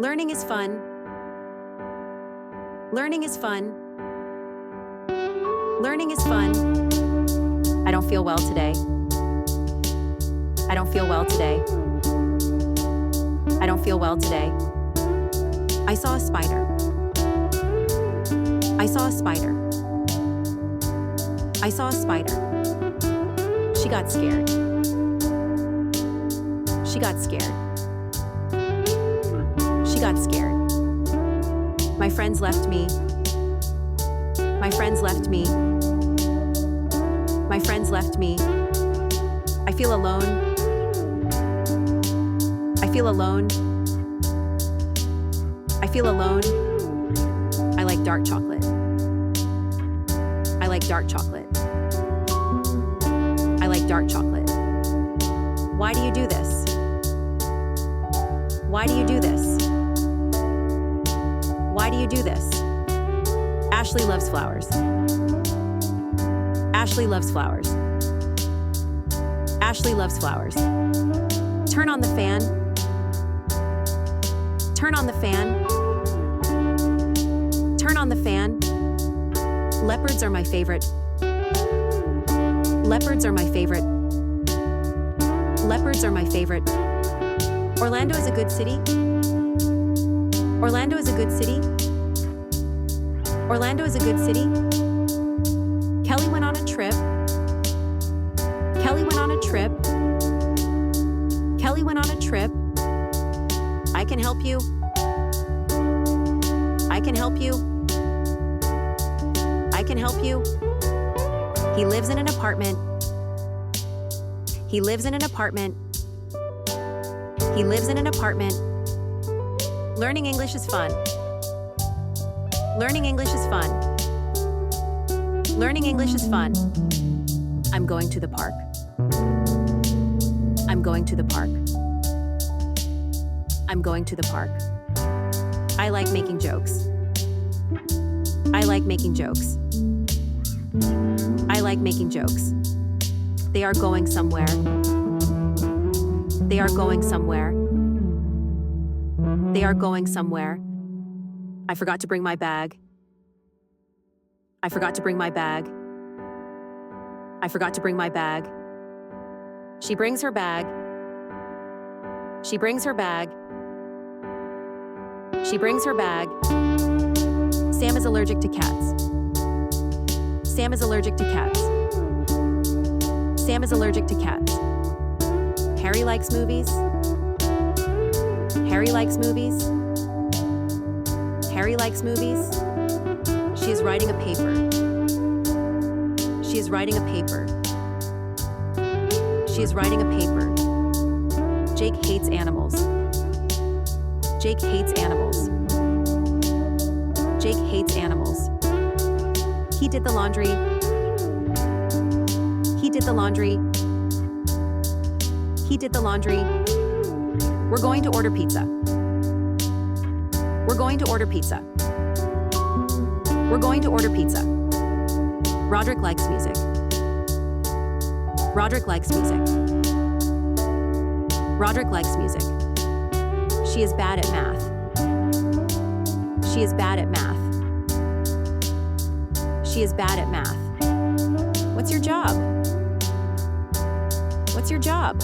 Learning is fun. Learning is fun. Learning is fun. I don't feel well today. I don't feel well today. I don't feel well today. I saw a spider. I saw a spider. I saw a spider. She got scared. She got scared. She got scared. My friends left me. My friends left me. My friends left me. I feel alone. I feel alone. I feel alone. I like dark chocolate. I like dark chocolate. I like dark chocolate. Why do you do this? Why do you do this? Why do you do this? Ashley loves flowers. Ashley loves flowers. Ashley loves flowers. Turn on the fan. Turn on the fan. Turn on the fan. Leopards are my favorite. Leopards are my favorite. Leopards are my favorite. Orlando is a good city. Orlando is a good city. Orlando is a good city. Kelly went on a trip. Kelly went on a trip. Kelly went on a trip. I can help you. I can help you. I can help you. He lives in an apartment. He lives in an apartment. He lives in an apartment. Learning English is fun. Learning English is fun. Learning English is fun. I'm going to the park. I'm going to the park. I'm going to the park. I like making jokes. I like making jokes. I like making jokes. They are going somewhere. They are going somewhere. They are going somewhere. I forgot to bring my bag. I forgot to bring my bag. I forgot to bring my bag. She brings her bag. She brings her bag. She brings her bag. Sam is allergic to cats. Sam is allergic to cats. Sam is allergic to cats. Harry likes movies. Harry likes movies. Harry likes movies. She is writing a paper. She is writing a paper. She is writing a paper. Jake hates animals. Jake hates animals. Jake hates animals. He did the laundry. He did the laundry. He did the laundry. We're going to order pizza. We're going to order pizza. We're going to order pizza. Roderick likes music. Roderick likes music. Roderick likes music. She is bad at math. She is bad at math. She is bad at math. What's your job? What's your job?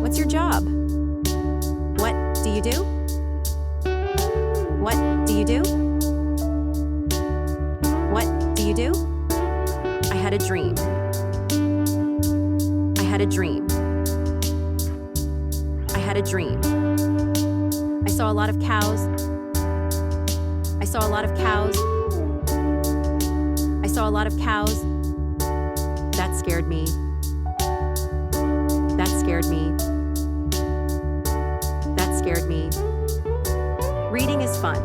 What's your job? What do you do? What do you do? What do you do? I had a dream. I had a dream. I had a dream. I saw a lot of cows. I saw a lot of cows. I saw a lot of cows. That scared me. That scared me. That scared me. Reading is fun.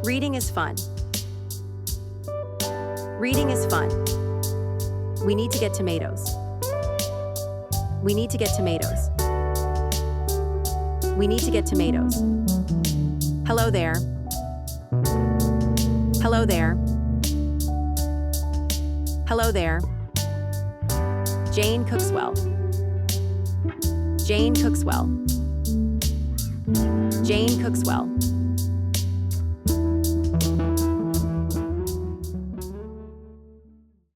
Reading is fun. Reading is fun. We need to get tomatoes. We need to get tomatoes. We need to get tomatoes. Hello there. Hello there. Hello there. Jane cooks well. Jane cooks well. Jane cooks well.